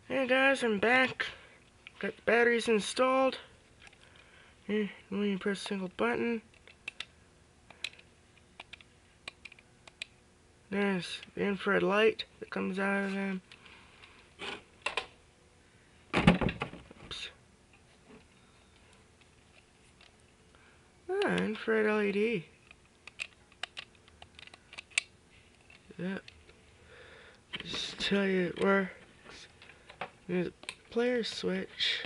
Hey guys, I'm back. Got the batteries installed. Here, when you press a single button, there's the infrared light that comes out of them. Oops. Infrared LED. Yep. Just tell you it works. There's a player switch.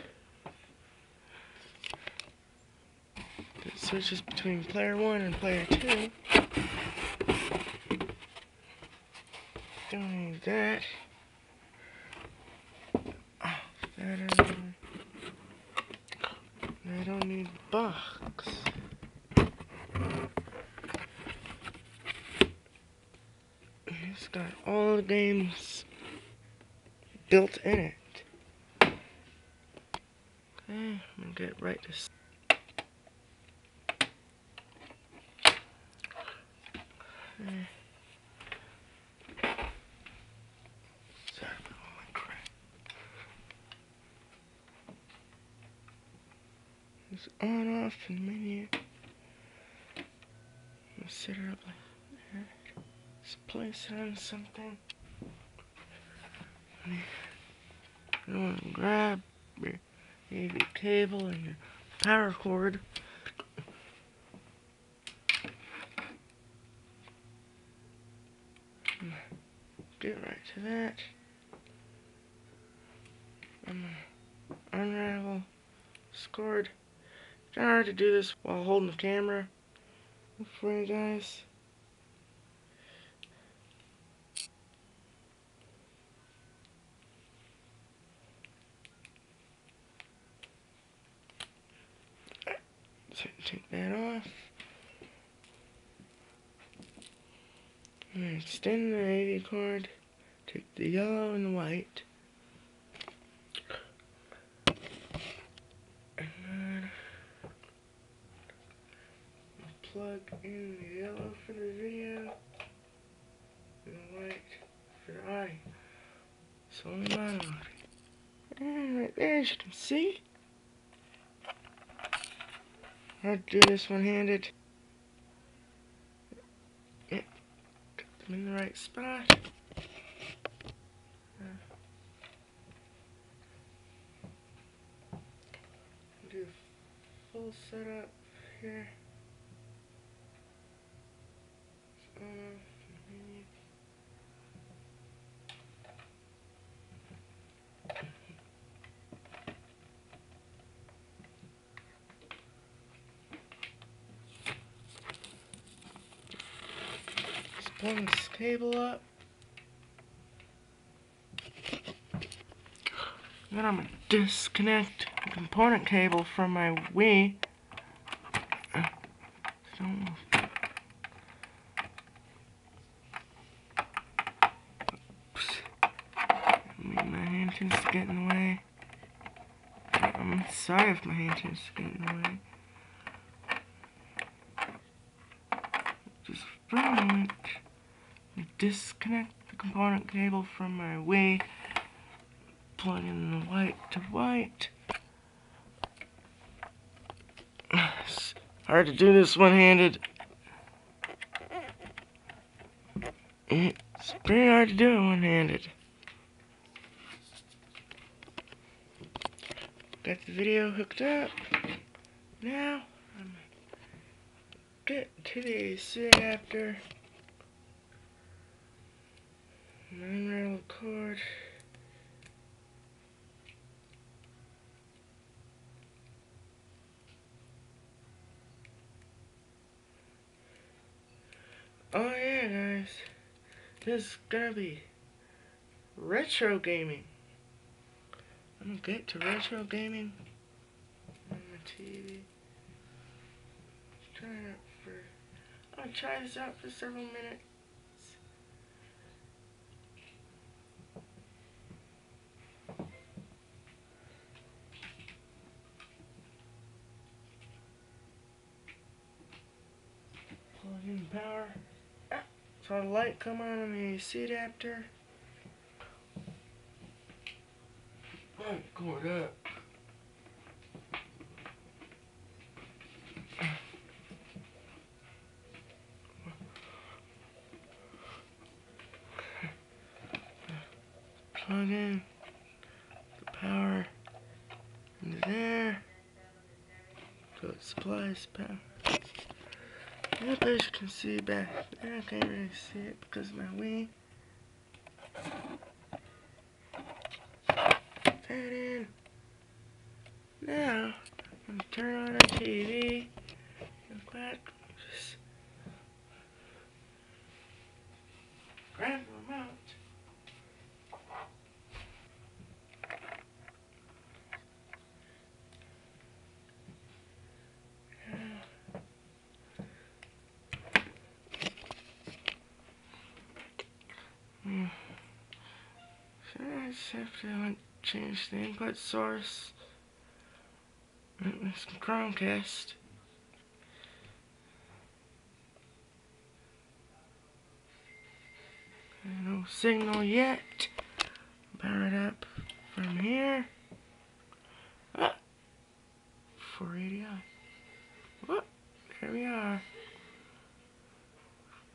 It switches between player 1 and player 2. Don't need that. I don't need box. It's got all the games built in it. Okay, I'm gonna get right to. Sorry about all my crap. It's on off in the menu. I'm gonna set it up like that. Let's place it on something. You want to grab your AV cable and your power cord. Get right to that. I'm gonna unravel this cord. It's kind of hard to do this while holding the camera for you guys. So take that off. And extend the AV cord. Take the yellow and the white. And then plug in the yellow for the video and the white for the audio. It's only my audio. And right there, as you can see. Hard to do this one-handed. Yep, got them in the right spot. Do a full setup here. Just pull this cable up. Then I'm going to disconnect the component cable from my Wii. Oops. My hand tends to get in the way. I'm sorry if my hand tends to get in the way. Just for a moment, disconnect the component cable from my Wii. Plug in the white to white. It's hard to do this one-handed. It's pretty hard to do it one-handed. Got the video hooked up. Now, I'm gonna get to the AC adapter. Unravel the cord. Oh yeah, guys. This is gonna be retro gaming. I'm gonna get to retro gaming on my TV. I'm gonna try this out for several minutes. Plug in power. Saw the light come on the AC adapter. Alright, cord up. Plug in the power into there. So it supplies power. Yep, as you can see back there, I can't really see it because of my Wii. Put that in. Now, I'm gonna turn on our TV. Look back. Just grab the remote. So I just have to change the input source. It's Chromecast. No signal yet. Power it up from here. Ah, 480i. Whoop, there we are.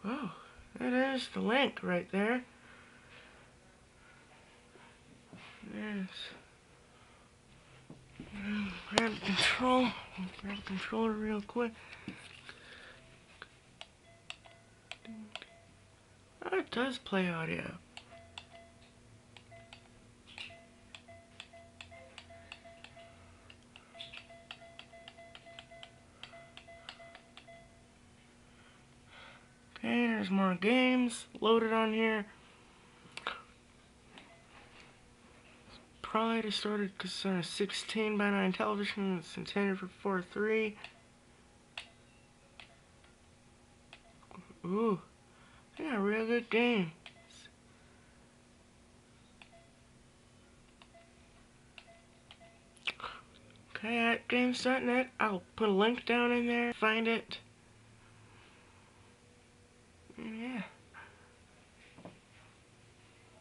Oh, that is the link right there. Yes. Grab the control. Grab the controller real quick. Oh, it does play audio. Okay, there's more games loaded on here. Probably distorted because it's on a 16:9 television. It's intended for 4:3. Ooh, they got real good games. Okay, at games.net, I'll put a link down in there. Find it. And yeah,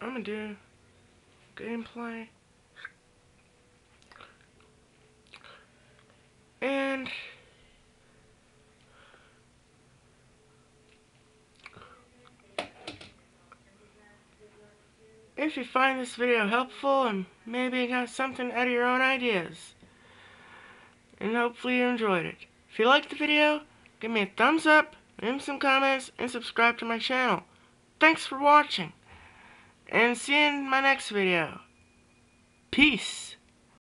I'm gonna do gameplay. And if you find this video helpful and maybe you got something out of your own ideas, and hopefully you enjoyed it. If you liked the video, give me a thumbs up, leave some comments, and subscribe to my channel. Thanks for watching, and see you in my next video. Peace.